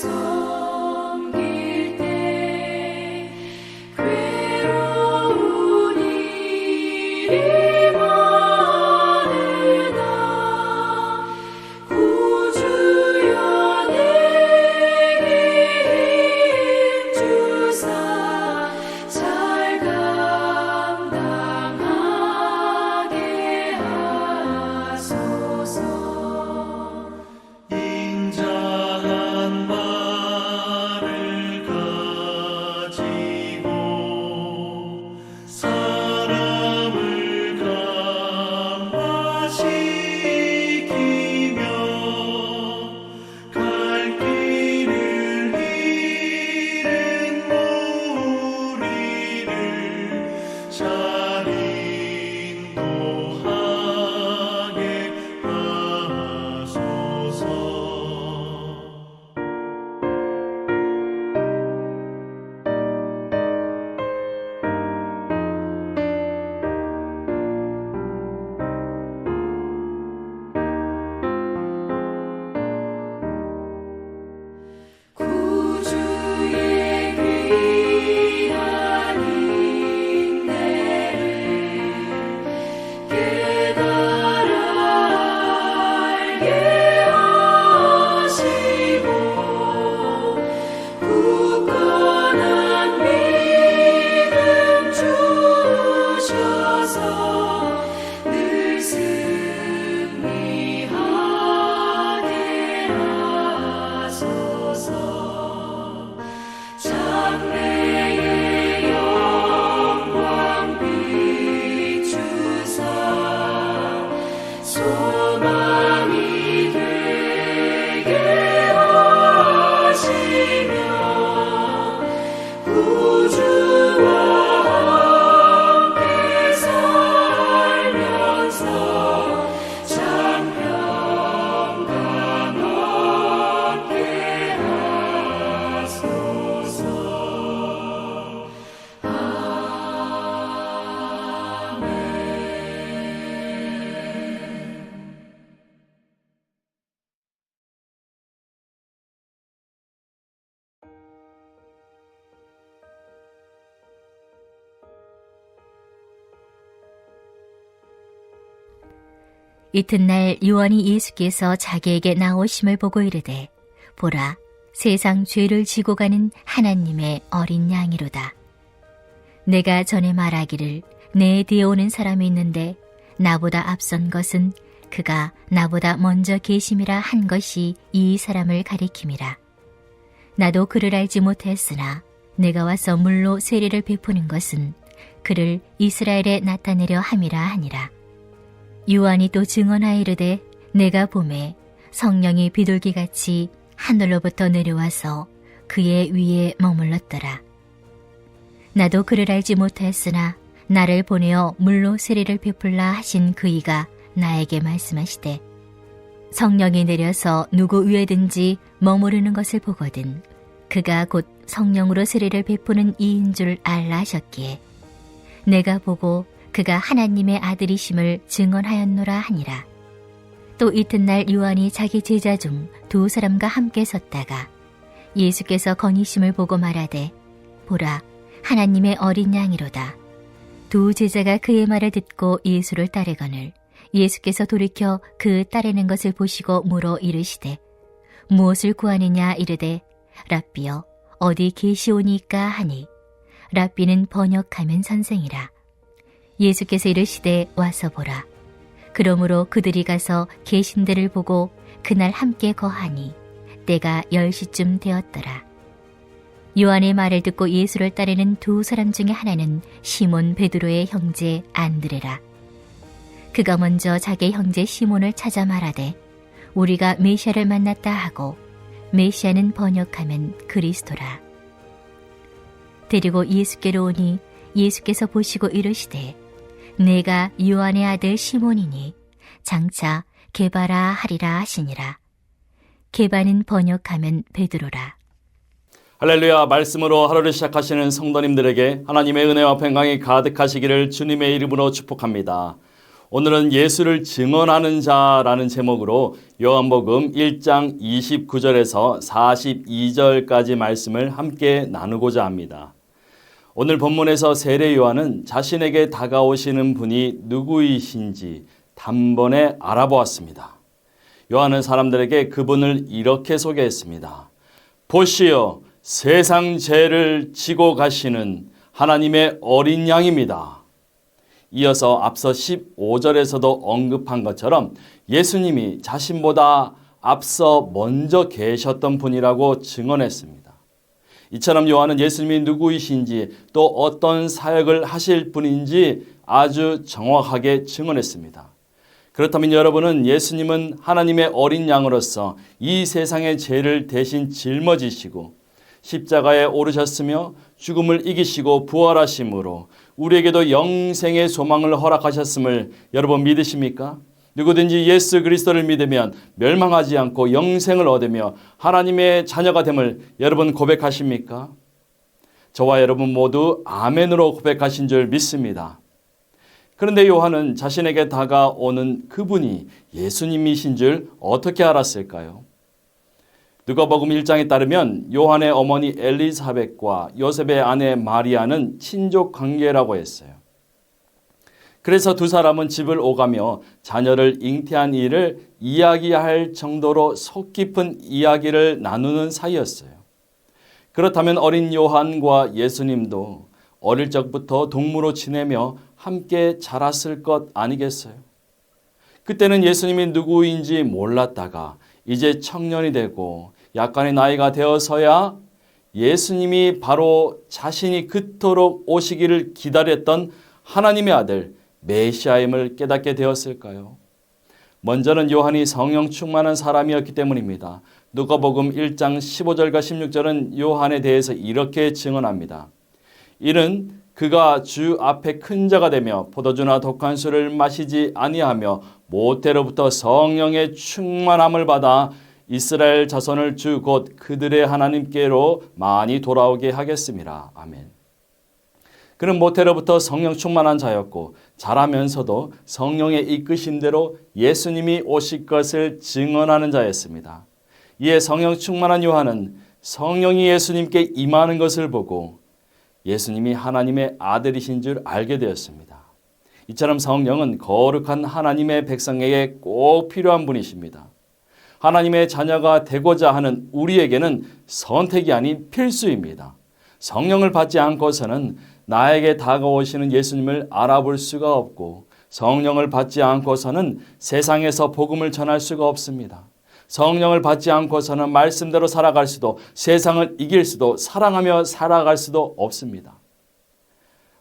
섬길 때 괴로운 일이 많으나 구주여 내게 힘 주사 잘 감당하게 하소서. 인자한 말을 가지고 사람을 감화시키며 갈 길을 잃은 무리를 잘 인도하게 하소서. 구주의 귀한 인내를 깨달아 알게 하시고 굳건한 믿음 주셔서 늘 승리하게 하소서. 장래의 영광 비추사 소망이 되게 하시며 구주와 함께 살면서 장평강 얻게 하소서. 이튿날 요한이 예수께서 자기에게 나오심을 보고 이르되 보라 세상 죄를 지고 가는 하나님의 어린 양이로다. 내가 전에 말하기를 내 뒤에 오는 사람이 있는데 나보다 앞선 것은 그가 나보다 먼저 계심이라 한 것이 이 사람을 가리킴이라. 나도 그를 알지 못했으나 내가 와서 물로 세례를 베푸는 것은 그를 이스라엘에 나타내려 함이라 하니라. 요한이 또 증언하여 이르되 내가 보매 성령이 비둘기같이 하늘로부터 내려와서 그의 위에 머물렀더라. 나도 그를 알지 못하였으나 나를 보내어 물로 세례를 베풀라 하신 그이가 나에게 말씀하시되 성령이 내려서 누구 위에든지 머무르는 것을 보거든 그가 곧 성령으로 세례를 베푸는 이인 줄 알라 하셨기에 내가 보고 그가 하나님의 아들이심을 증언하였노라 하니라. 또 이튿날 요한이 자기 제자 중 두 사람과 함께 섰다가 예수께서 거니심을 보고 말하되 보라 하나님의 어린 양이로다. 두 제자가 그의 말을 듣고 예수를 따르거늘 예수께서 돌이켜 그 따르는 것을 보시고 물어 이르시되 무엇을 구하느냐 이르되 랍비여 어디 계시오니까 하니 랍비는 번역하면 선생이라. 예수께서 이르시되 와서 보라. 그러므로 그들이 가서 계신 데를 보고 그날 함께 거하니 때가 10시쯤 되었더라. 요한의 말을 듣고 예수를 따르는 두 사람 중에 하나는 시몬 베드로의 형제 안드레라. 그가 먼저 자기 형제 시몬을 찾아 말하되 우리가 메시아를 만났다 하고 메시아는 번역하면 그리스도라. 데리고 예수께로 오니 예수께서 보시고 이르시되 내가 요한의 아들 시몬이니 장차 게바라 하리라 하시니라. 게바는 번역하면 베드로라. 할렐루야. 말씀으로 하루를 시작하시는 성도님들에게 하나님의 은혜와 평강이 가득하시기를 주님의 이름으로 축복합니다. 오늘은 예수를 증언하는 자라는 제목으로 요한복음 1장 29절에서 42절까지 말씀을 함께 나누고자 합니다. 오늘 본문에서 세례 요한은 자신에게 다가오시는 분이 누구이신지 단번에 알아보았습니다. 요한은 사람들에게 그분을 이렇게 소개했습니다. 보시오, 세상 죄를 지고 가시는 하나님의 어린 양입니다. 이어서 앞서 15절에서도 언급한 것처럼 예수님이 자신보다 앞서 먼저 계셨던 분이라고 증언했습니다. 이처럼 요한은 예수님이 누구이신지 또 어떤 사역을 하실 분인지 아주 정확하게 증언했습니다. 그렇다면 여러분은 예수님은 하나님의 어린 양으로서 이 세상의 죄를 대신 짊어지시고 십자가에 오르셨으며 죽음을 이기시고 부활하심으로 우리에게도 영생의 소망을 허락하셨음을 여러분 믿으십니까? 누구든지 예수 그리스도를 믿으면 멸망하지 않고 영생을 얻으며 하나님의 자녀가 됨을 여러분 고백하십니까? 저와 여러분 모두 아멘으로 고백하신 줄 믿습니다. 그런데 요한은 자신에게 다가오는 그분이 예수님이신 줄 어떻게 알았을까요? 누가복음 1장에 따르면 요한의 어머니 엘리사벳과 요셉의 아내 마리아는 친족 관계라고 했어요. 그래서 두 사람은 집을 오가며 자녀를 잉태한 일을 이야기할 정도로 속 깊은 이야기를 나누는 사이였어요. 그렇다면 어린 요한과 예수님도 어릴 적부터 동무로 지내며 함께 자랐을 것 아니겠어요? 그때는 예수님이 누구인지 몰랐다가 이제 청년이 되고 약간의 나이가 되어서야 예수님이 바로 자신이 그토록 오시기를 기다렸던 하나님의 아들 메시아임을 깨닫게 되었을까요? 먼저는 요한이 성령 충만한 사람이었기 때문입니다. 누가복음 1장 15절과 16절은 요한에 대해서 이렇게 증언합니다. 이는 그가 주 앞에 큰 자가 되며 포도주나 독한 술을 마시지 아니하며 모태로부터 성령의 충만함을 받아 이스라엘 자손을 주 곧 그들의 하나님께로 많이 돌아오게 하겠습니다. 아멘. 그는 모태로부터 성령 충만한 자였고 자라면서도 성령의 이끄심대로 예수님이 오실 것을 증언하는 자였습니다. 이에 성령 충만한 요한은 성령이 예수님께 임하는 것을 보고 예수님이 하나님의 아들이신 줄 알게 되었습니다. 이처럼 성령은 거룩한 하나님의 백성에게 꼭 필요한 분이십니다. 하나님의 자녀가 되고자 하는 우리에게는 선택이 아닌 필수입니다. 성령을 받지 않고서는 나에게 다가오시는 예수님을 알아볼 수가 없고 성령을 받지 않고서는 세상에서 복음을 전할 수가 없습니다. 성령을 받지 않고서는 말씀대로 살아갈 수도 세상을 이길 수도 사랑하며 살아갈 수도 없습니다.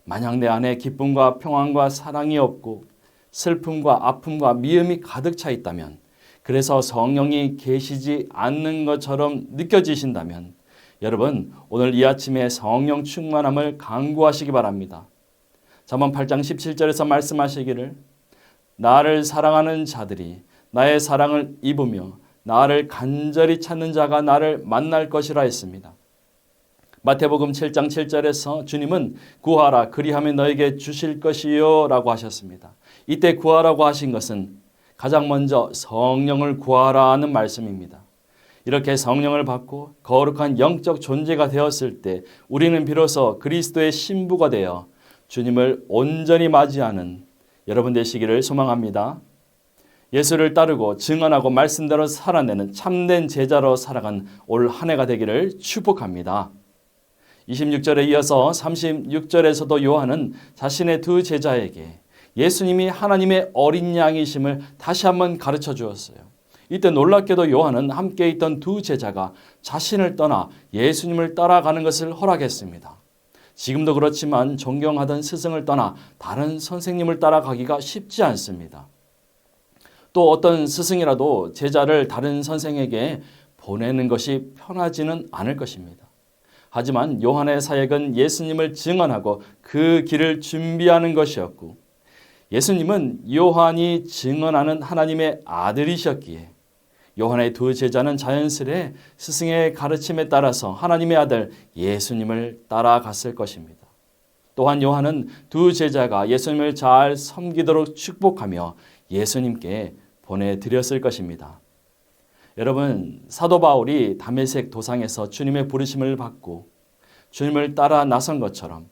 만약 내 안에 기쁨과 평안과 사랑이 없고 슬픔과 아픔과 미움이 가득 차 있다면 그래서 성령이 계시지 않는 것처럼 느껴지신다면 여러분 오늘 이 아침에 성령 충만함을 간구하시기 바랍니다. 잠언 8장 17절에서 말씀하시기를 나를 사랑하는 자들이 나의 사랑을 입으며 나를 간절히 찾는 자가 나를 만날 것이라 했습니다. 마태복음 7장 7절에서 주님은 구하라 그리하면 너에게 주실 것이요 라고 하셨습니다. 이때 구하라고 하신 것은 가장 먼저 성령을 구하라는 말씀입니다. 이렇게 성령을 받고 거룩한 영적 존재가 되었을 때 우리는 비로소 그리스도의 신부가 되어 주님을 온전히 맞이하는 여러분 되시기를 소망합니다. 예수를 따르고 증언하고 말씀대로 살아내는 참된 제자로 살아간 올 한 해가 되기를 축복합니다. 26절에 이어서 36절에서도 요한은 자신의 두 제자에게 예수님이 하나님의 어린 양이심을 다시 한번 가르쳐 주었어요. 이때 놀랍게도 요한은 함께 있던 두 제자가 자신을 떠나 예수님을 따라가는 것을 허락했습니다. 지금도 그렇지만 존경하던 스승을 떠나 다른 선생님을 따라가기가 쉽지 않습니다. 또 어떤 스승이라도 제자를 다른 선생에게 보내는 것이 편하지는 않을 것입니다. 하지만 요한의 사역은 예수님을 증언하고 그 길을 준비하는 것이었고 예수님은 요한이 증언하는 하나님의 아들이셨기에 요한의 두 제자는 자연스레 스승의 가르침에 따라서 하나님의 아들 예수님을 따라갔을 것입니다. 또한 요한은 두 제자가 예수님을 잘 섬기도록 축복하며 예수님께 보내드렸을 것입니다. 여러분, 사도 바울이 다메섹 도상에서 주님의 부르심을 받고 주님을 따라 나선 것처럼,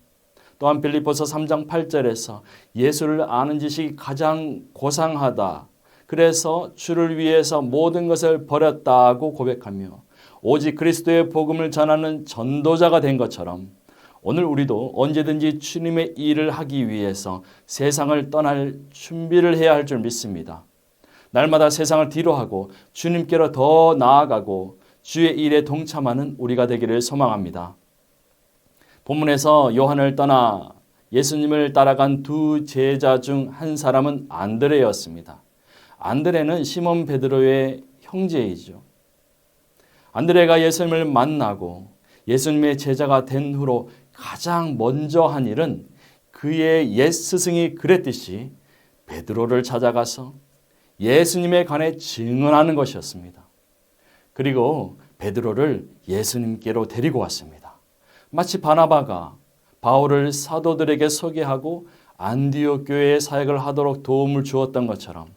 또한 빌립보서 3장 8절에서 예수를 아는 지식이 가장 고상하다, 그래서 주를 위해서 모든 것을 버렸다고 고백하며 오직 그리스도의 복음을 전하는 전도자가 된 것처럼, 오늘 우리도 언제든지 주님의 일을 하기 위해서 세상을 떠날 준비를 해야 할 줄 믿습니다. 날마다 세상을 뒤로하고 주님께로 더 나아가고 주의 일에 동참하는 우리가 되기를 소망합니다. 본문에서 요한을 떠나 예수님을 따라간 두 제자 중 한 사람은 안드레였습니다. 안드레는 시몬 베드로의 형제이죠. 안드레가 예수님을 만나고 예수님의 제자가 된 후로 가장 먼저 한 일은 그의 옛 스승이 그랬듯이 베드로를 찾아가서 예수님에 관해 증언하는 것이었습니다. 그리고 베드로를 예수님께로 데리고 왔습니다. 마치 바나바가 바울을 사도들에게 소개하고 안디옥 교회에 사역을 하도록 도움을 주었던 것처럼,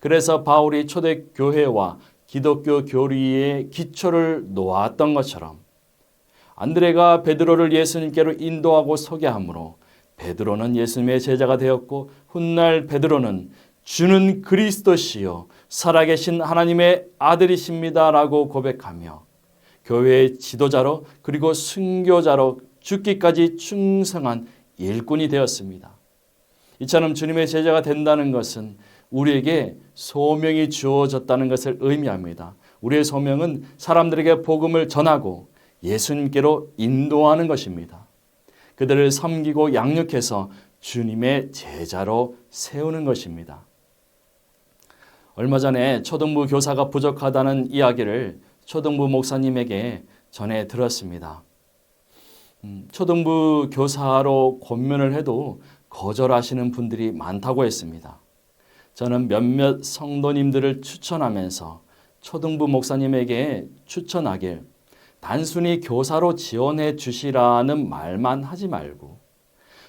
그래서 바울이 초대교회와 기독교 교리의 기초를 놓았던 것처럼, 안드레가 베드로를 예수님께로 인도하고 소개하므로 베드로는 예수님의 제자가 되었고, 훗날 베드로는 주는 그리스도시요 살아계신 하나님의 아들이십니다 라고 고백하며 교회의 지도자로 그리고 순교자로 죽기까지 충성한 일꾼이 되었습니다. 이처럼 주님의 제자가 된다는 것은 우리에게 소명이 주어졌다는 것을 의미합니다. 우리의 소명은 사람들에게 복음을 전하고 예수님께로 인도하는 것입니다. 그들을 섬기고 양육해서 주님의 제자로 세우는 것입니다. 얼마 전에 초등부 교사가 부족하다는 이야기를 초등부 목사님에게 전해 들었습니다. 초등부 교사로 권면을 해도 거절하시는 분들이 많다고 했습니다. 저는 몇몇 성도님들을 추천하면서 초등부 목사님에게 추천하길, 단순히 교사로 지원해 주시라는 말만 하지 말고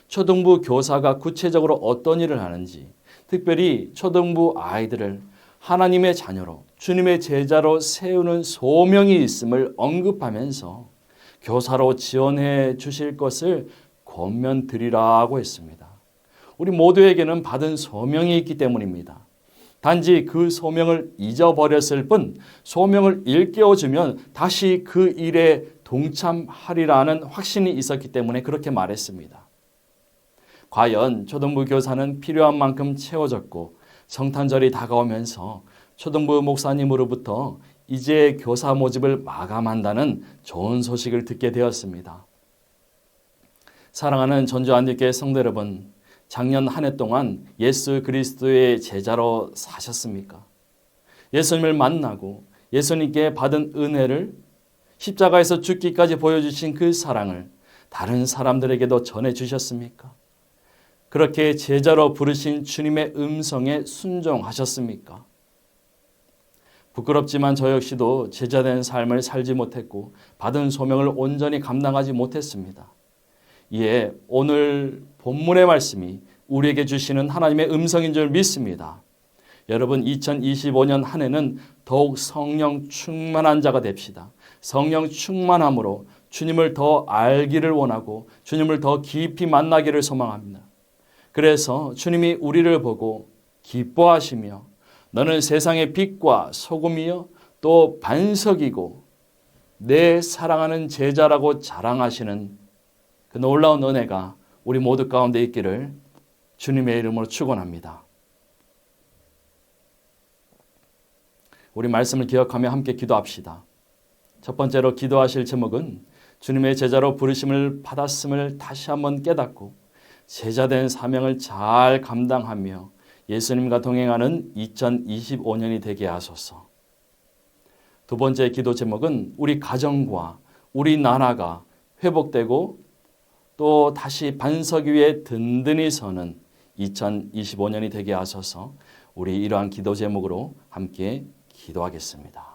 초등부 교사가 구체적으로 어떤 일을 하는지, 특별히 초등부 아이들을 하나님의 자녀로 주님의 제자로 세우는 소명이 있음을 언급하면서 교사로 지원해 주실 것을 권면드리라고 했습니다. 우리 모두에게는 받은 소명이 있기 때문입니다. 단지 그 소명을 잊어버렸을 뿐 소명을 일깨워주면 다시 그 일에 동참하리라는 확신이 있었기 때문에 그렇게 말했습니다. 과연 초등부 교사는 필요한 만큼 채워졌고 성탄절이 다가오면서 초등부 목사님으로부터 이제 교사 모집을 마감한다는 좋은 소식을 듣게 되었습니다. 사랑하는 전주 안디교회 성도 여러분, 작년 한 해 동안 예수 그리스도의 제자로 사셨습니까? 예수님을 만나고 예수님께 받은 은혜를, 십자가에서 죽기까지 보여주신 그 사랑을 다른 사람들에게도 전해주셨습니까? 그렇게 제자로 부르신 주님의 음성에 순종하셨습니까? 부끄럽지만 저 역시도 제자된 삶을 살지 못했고 받은 소명을 온전히 감당하지 못했습니다. 이에 오늘 본문의 말씀이 우리에게 주시는 하나님의 음성인 줄 믿습니다. 여러분, 2025년 한 해는 더욱 성령 충만한 자가 됩시다. 성령 충만함으로 주님을 더 알기를 원하고 주님을 더 깊이 만나기를 소망합니다. 그래서 주님이 우리를 보고 기뻐하시며 너는 세상의 빛과 소금이요 또 반석이고 내 사랑하는 제자라고 자랑하시는 그 놀라운 은혜가 우리 모두 가운데 있기를 주님의 이름으로 축원합니다. 우리 말씀을 기억하며 함께 기도합시다. 첫 번째로 기도하실 제목은 주님의 제자로 부르심을 받았음을 다시 한번 깨닫고 제자된 사명을 잘 감당하며 예수님과 동행하는 2025년이 되게 하소서. 두 번째 기도 제목은 우리 가정과 우리 나라가 회복되고 또 다시 반석 위에 든든히 서는 2025년이 되게 하소서. 우리 이러한 기도 제목으로 함께 기도하겠습니다.